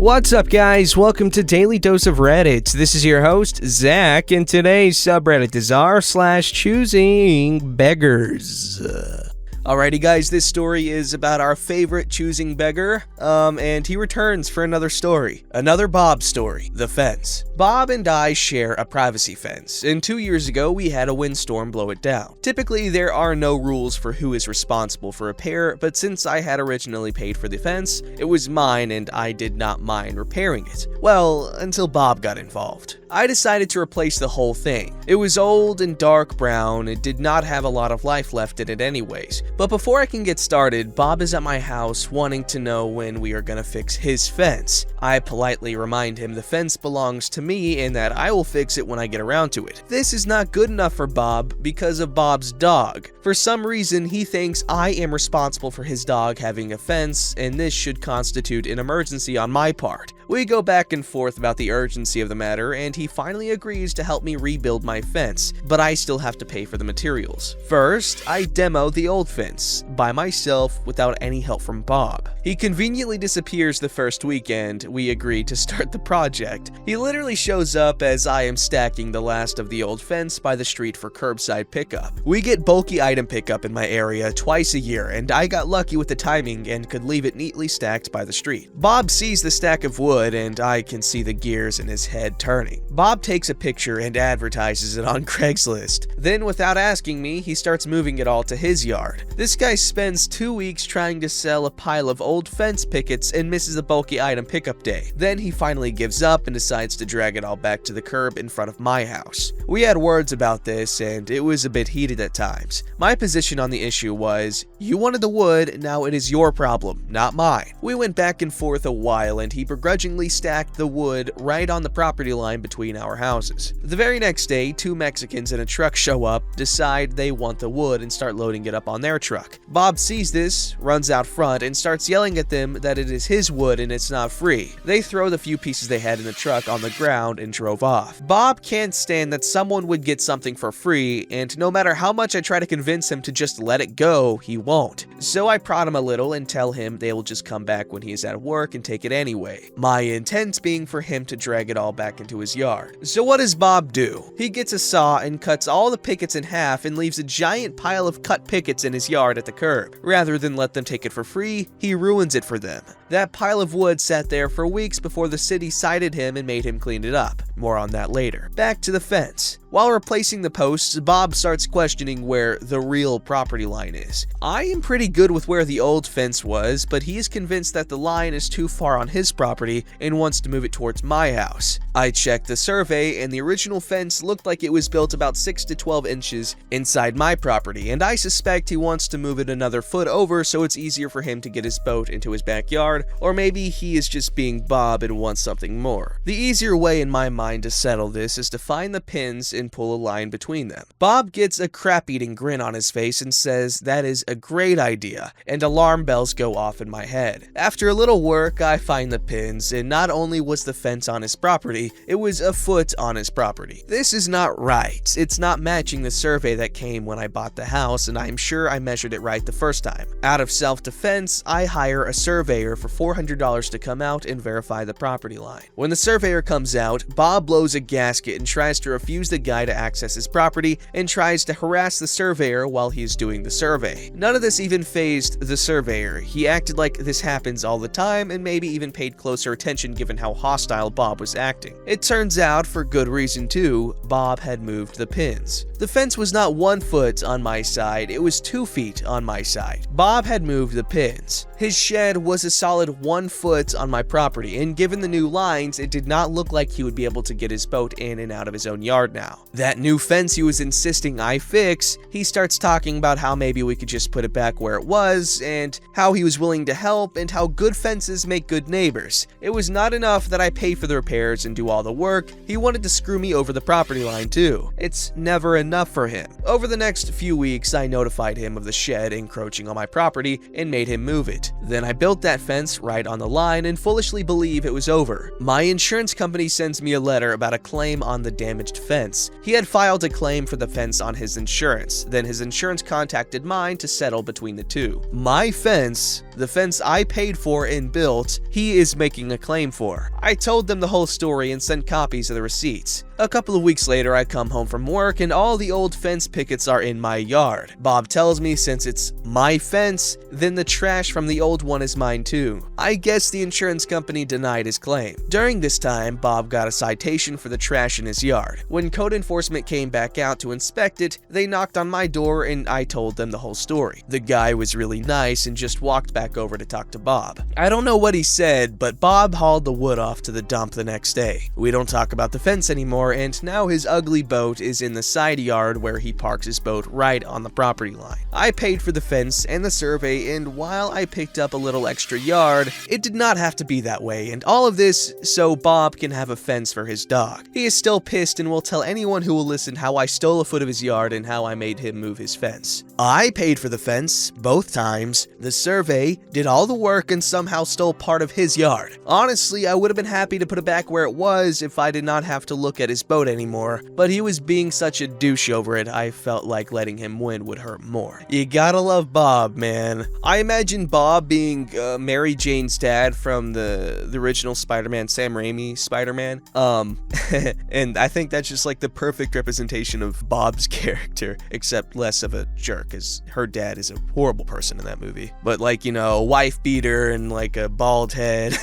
What's up, guys? Welcome to Daily Dose of Reddit. This is your host, Zach, and today's subreddit is r/ChoosingBeggars. Alrighty, guys, this story is about our favorite choosing beggar, and he returns for another story. Another Bob story, the fence. Bob and I share a privacy fence, and 2 years ago we had a windstorm blow it down. Typically, there are no rules for who is responsible for repair, but since I had originally paid for the fence, it was mine and I did not mind repairing it. Well, until Bob got involved. I decided to replace the whole thing. It was old and dark brown, it did not have a lot of life left in it anyways. But before I can get started, Bob is at my house wanting to know when we are gonna fix his fence. I politely remind him the fence belongs to me and that I will fix it when I get around to it. This is not good enough for Bob because of Bob's dog. For some reason, he thinks I am responsible for his dog having a fence, and this should constitute an emergency on my part. We go back and forth about the urgency of the matter, and he finally agrees to help me rebuild my fence, but I still have to pay for the materials. First, I demo the old fence by myself without any help from Bob. He conveniently disappears the first weekend we agree to start the project. He literally shows up as I am stacking the last of the old fence by the street for curbside pickup. We get bulky item pickup in my area twice a year, and I got lucky with the timing and could leave it neatly stacked by the street. Bob sees the stack of wood, and I can see the gears in his head turning. Bob takes a picture and advertises it on Craigslist. Then, without asking me, he starts moving it all to his yard. This guy spends 2 weeks trying to sell a pile of old fence pickets and misses a bulky item pickup day. Then he finally gives up and decides to drag it all back to the curb in front of my house. We had words about this, and it was a bit heated at times. My position on the issue was, you wanted the wood, now it is your problem, not mine. We went back and forth a while, and he begrudgingly stacked the wood right on the property line between our houses. The very next day, 2 Mexicans in a truck show up, decide they want the wood, and start loading it up on their truck. Bob sees this, runs out front, and starts yelling at them that it is his wood and it's not free. They throw the few pieces they had in the truck on the ground and drove off. Bob can't stand that someone would get something for free, and no matter how much I try to convince him to just let it go, he won't. So I prod him a little and tell him they will just come back when he is at work and take it anyway. My intent being for him to drag it all back into his yard. So what does Bob do? He gets a saw and cuts all the pickets in half and leaves a giant pile of cut pickets in his yard at the curb. Rather than let them take it for free, he ruins it for them. That pile of wood sat there for weeks before the city cited him and made him clean it up. More on that later. Back to the fence. While replacing the posts, Bob starts questioning where the real property line is. I am pretty good with where the old fence was, but he is convinced that the line is too far on his property and wants to move it towards my house. I checked the survey, and the original fence looked like it was built about 6 to 12 inches inside my property, and I suspect he wants to move it another foot over so it's easier for him to get his boat into his backyard, or maybe he is just being Bob and wants something more. The easier way in my mind to settle this is to find the pins and pull a line between them. Bob gets a crap-eating grin on his face and says that is a great idea, and alarm bells go off in my head. After a little work, I find the pins, and not only was the fence on his property, it was a foot on his property. This is not right. It's not matching the survey that came when I bought the house, and I'm sure I measured it right the first time. Out of self-defense, I hire a surveyor for $400 to come out and verify the property line. When the surveyor comes out, Bob blows a gasket and tries to refuse the guy to access his property and tries to harass the surveyor while he is doing the survey. None of this even fazed the surveyor. He acted like this happens all the time and maybe even paid closer attention given how hostile Bob was acting. It turns out, for good reason too, Bob had moved the pins. The fence was not 1 foot on my side, it was 2 feet on my side. Bob had moved the pins. His shed was a solid 1 foot on my property, and given the new lines, it did not look like he would be able to get his boat in and out of his own yard now. That new fence he was insisting I fix, he starts talking about how maybe we could just put it back where it was, and how he was willing to help, and how good fences make good neighbors. It was not enough that I pay for the repairs and do all the work, he wanted to screw me over the property line too. It's never enough for him. Over the next few weeks, I notified him of the shed encroaching on my property and made him move it. Then I built that fence right on the line and foolishly believe it was over. My insurance company sends me a letter about a claim on the damaged fence. He had filed a claim for the fence on his insurance. Then his insurance contacted mine to settle between the two. My fence, the fence I paid for and built, he is making a claim for. I told them the whole story and sent copies of the receipts. A couple of weeks later, I come home from work and all the old fence pickets are in my yard. Bob tells me since it's my fence, then the trash from the old one is mine too. I guess the insurance company denied his claim. During this time, Bob got a citation for the trash in his yard. When code enforcement came back out to inspect it, they knocked on my door and I told them the whole story. The guy was really nice and just walked back over to talk to Bob. I don't know what he said, but Bob hauled the wood off to the dump the next day. We don't talk about the fence anymore, and now his ugly boat is in the side yard where he parks his boat right on the property line. I paid for the fence and the survey, and while I picked up a little extra yard, it did not have to be that way, and all of this so Bob can have a fence for his dog. He is still pissed and will tell anyone who will listen how I stole a foot of his yard and how I made him move his fence. I paid for the fence both times, the survey, did all the work, and somehow stole part of his yard. Honestly, I would have been happy to put it back where it was if I did not have to look at his boat anymore, but he was being such a douche over it, I felt like letting him win would hurt more. You gotta love Bob, man. I imagine Bob being Mary Jane's dad from the original Spider-Man, Sam Raimi Spider-Man. And I think that's just like the perfect representation of Bob's character, except less of a jerk, as her dad is a horrible person in that movie. But like, you know, a wife beater and like a bald head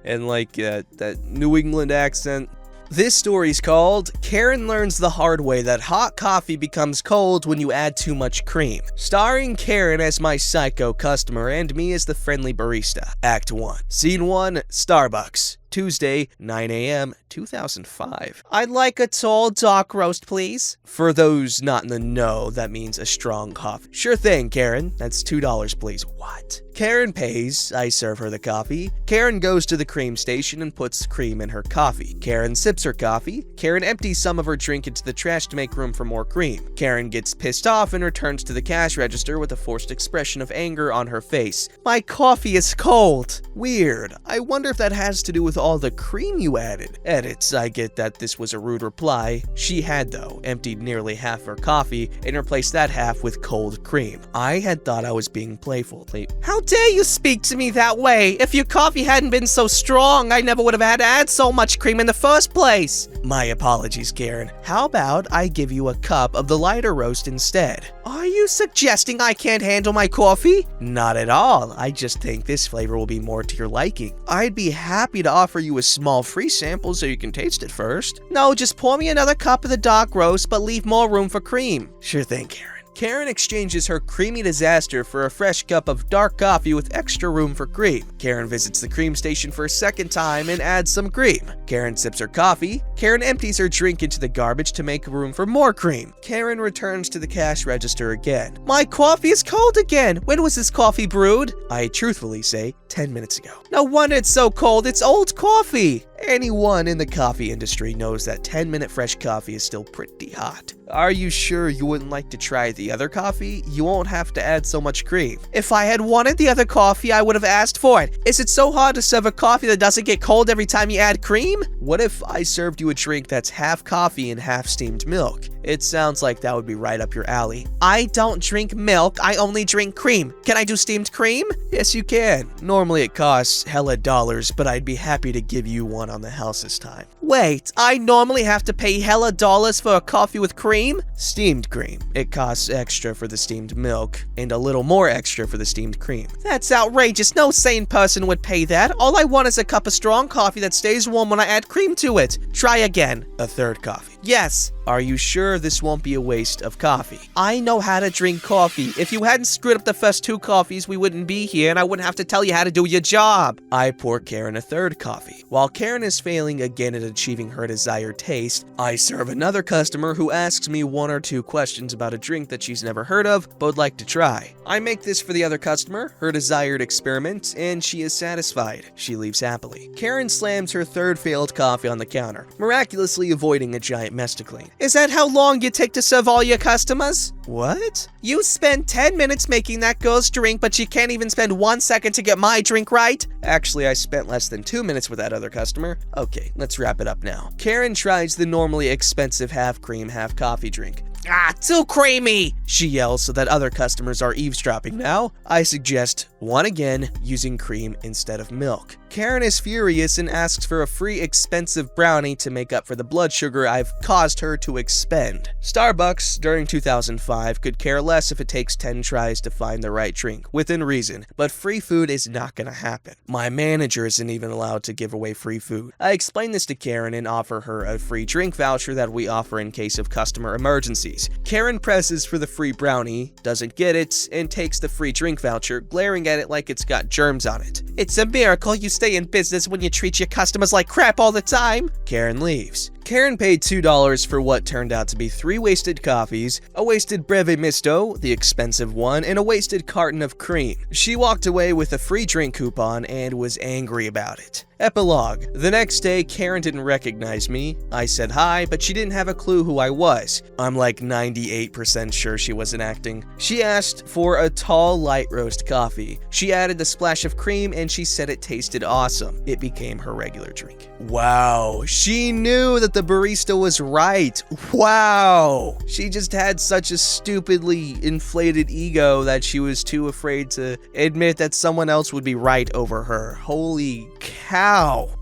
and like that New England accent. This story's called Karen Learns the Hard Way That Hot Coffee Becomes Cold When You Add Too Much Cream. Starring Karen as my psycho customer and me as the friendly barista. Act 1. Scene 1, Starbucks. Tuesday, 9 a.m., 2005. I'd like a tall dark roast, please. For those not in the know, that means a strong coffee. Sure thing, Karen. That's $2, please. What? Karen pays. I serve her the coffee. Karen goes to the cream station and puts cream in her coffee. Karen sips her coffee. Karen empties some of her drink into the trash to make room for more cream. Karen gets pissed off and returns to the cash register with a forced expression of anger on her face. My coffee is cold. Weird. I wonder if that has to do with all the cream you added. Edits, I get that this was a rude reply. She had, though, emptied nearly half her coffee and replaced that half with cold cream. I had thought I was being playful. How dare you speak to me that way? If your coffee hadn't been so strong, I never would have had to add so much cream in the first place. My apologies, Karen. How about I give you a cup of the lighter roast instead? Are you suggesting I can't handle my coffee? Not at all. I just think this flavor will be more to your liking. I'd be happy to offer you a small free sample so you can taste it first. No, just pour me another cup of the dark roast, but leave more room for cream. Sure thing, Karen. Karen exchanges her creamy disaster for a fresh cup of dark coffee with extra room for cream. Karen visits the cream station for a second time and adds some cream. Karen sips her coffee. Karen empties her drink into the garbage to make room for more cream. Karen returns to the cash register again. My coffee is cold again. When was this coffee brewed? I truthfully say 10 minutes ago. No wonder it's so cold. It's old coffee. Anyone in the coffee industry knows that 10-minute fresh coffee is still pretty hot. Are you sure you wouldn't like to try the other coffee? You won't have to add so much cream. If I had wanted the other coffee, I would have asked for it. Is it so hard to serve a coffee that doesn't get cold every time you add cream? What if I served you a drink that's half coffee and half steamed milk? It sounds like that would be right up your alley. I don't drink milk, I only drink cream. Can I do steamed cream? Yes, you can. Normally it costs hella dollars, but I'd be happy to give you one on the house this time. Wait, I normally have to pay hella dollars for a coffee with cream? Steamed cream. It costs extra for the steamed milk, and a little more extra for the steamed cream. That's outrageous. No sane person would pay that. All I want is a cup of strong coffee that stays warm when I add cream to it. Try again. A third coffee. Yes. Are you sure this won't be a waste of coffee? I know how to drink coffee. If you hadn't screwed up the first 2 coffees, we wouldn't be here and I wouldn't have to tell you how to do your job. I pour Karen a third coffee. While Karen is failing again at achieving her desired taste, I serve another customer who asks me 1 or 2 questions about a drink that she's never heard of but would like to try. I make this for the other customer, her desired experiment, and she is satisfied. She leaves happily. Karen slams her third failed coffee on the counter, miraculously avoiding a giant mess to clean. Is that how long you take to serve all your customers? What? You spend 10 minutes making that girl's drink, but you can't even spend 1 second to get my drink right? Actually, I spent less than 2 minutes with that other customer. Okay, let's wrap it up now. Karen tries the normally expensive half cream, half coffee drink. Ah, too creamy! She yells so that other customers are eavesdropping now. I suggest, one again, using cream instead of milk. Karen is furious and asks for a free expensive brownie to make up for the blood sugar I've caused her to expend. Starbucks, during 2005, could care less if it takes 10 tries to find the right drink, within reason, but free food is not gonna happen. My manager isn't even allowed to give away free food. I explain this to Karen and offer her a free drink voucher that we offer in case of customer emergencies. Karen presses for the free brownie, doesn't get it, and takes the free drink voucher, glaring at it like it's got germs on it. It's a miracle you stay in business when you treat your customers like crap all the time. Karen leaves. Karen paid $2 for what turned out to be 3 wasted coffees, a wasted Breve Misto, the expensive one, and a wasted carton of cream. She walked away with a free drink coupon and was angry about it. Epilogue. The next day, Karen didn't recognize me. I said hi, but she didn't have a clue who I was. I'm like 98% sure she wasn't acting. She asked for a tall, light roast coffee. She added a splash of cream and she said it tasted awesome. It became her regular drink. Wow, she knew that the barista was right. Wow. She just had such a stupidly inflated ego that she was too afraid to admit that someone else would be right over her. Holy cow.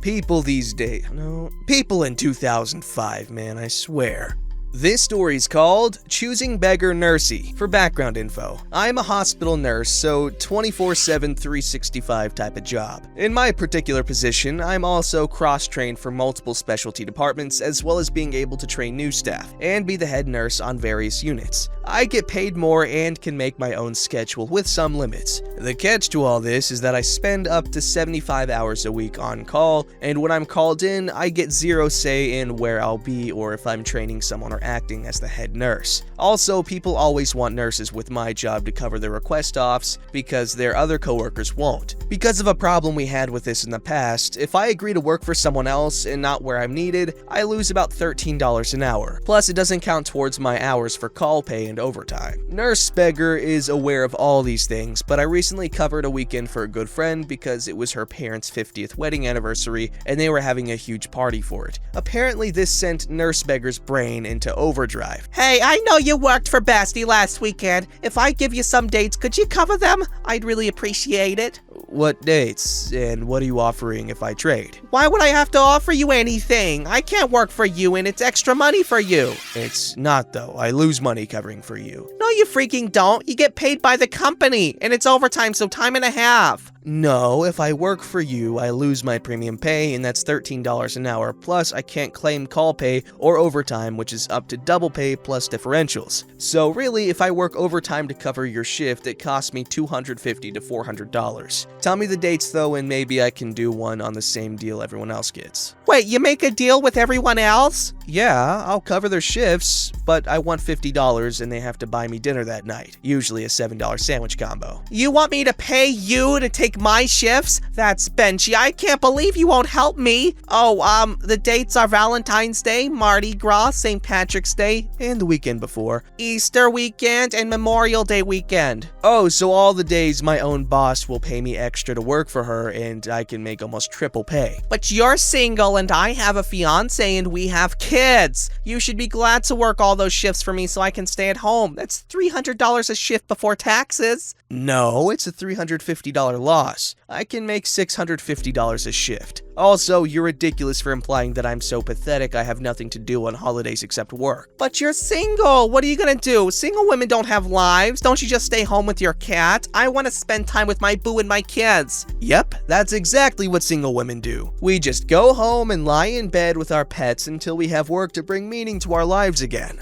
People these days. No, people in 2005, man, I swear. This story's called Choosing Beggar Nursey. For background info, I'm a hospital nurse, so 24/7, 365 type of job. In my particular position, I'm also cross-trained for multiple specialty departments, as well as being able to train new staff and be the head nurse on various units. I get paid more and can make my own schedule with some limits. The catch to all this is that I spend up to 75 hours a week on call, and when I'm called in, I get zero say in where I'll be or if I'm training someone or acting as the head nurse. Also, people always want nurses with my job to cover their request offs because their other coworkers won't. Because of a problem we had with this in the past, if I agree to work for someone else and not where I'm needed, I lose about $13 an hour. Plus, it doesn't count towards my hours for call pay and overtime. Nurse Beggar is aware of all these things, but I recently covered a weekend for a good friend because it was her parents' 50th wedding anniversary and they were having a huge party for it. Apparently, this sent Nurse Beggar's brain into overdrive. Hey, I know you worked for Basti last weekend. If I give you some dates, could you cover them? I'd really appreciate it. What dates? And what are you offering if I trade? Why would I have to offer you anything? I can't work for you and it's extra money for you. It's not though. I lose money covering for you. No, you freaking don't. You get paid by the company and it's overtime, so time and a half. No, if I work for you, I lose my premium pay, and that's $13 an hour, plus I can't claim call pay or overtime, which is up to double pay plus differentials. So really, if I work overtime to cover your shift, it costs me $250 to $400. Tell me the dates though, and maybe I can do one on the same deal everyone else gets. Wait, you make a deal with everyone else? Yeah, I'll cover their shifts, but I want $50 and they have to buy me dinner that night, usually a $7 sandwich combo. You want me to pay you to take my shifts? That's benchy. I can't believe you won't help me. Oh, the dates are Valentine's Day, Mardi Gras, St. Patrick's Day, and the weekend before. Easter weekend, and Memorial Day weekend. Oh, so all the days my own boss will pay me extra to work for her and I can make almost triple pay. But you're single and I have a fiance and we have kids. You should be glad to work all those shifts for me so I can stay at home. That's $300 a shift before taxes. No, it's a $350 loss. I can make $650 a shift. Also, you're ridiculous for implying that I'm so pathetic I have nothing to do on holidays except work. But you're single. What are you gonna do? Single women don't have lives. Don't you just stay home with your cat? I want to spend time with my boo and my kids. Yep, that's exactly what single women do. We just go home and lie in bed with our pets until we have work to bring meaning to our lives again.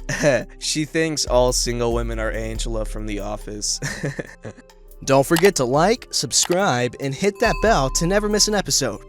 She thinks all single women are Angela from The Office. Don't forget to like, subscribe, and hit that bell to never miss an episode.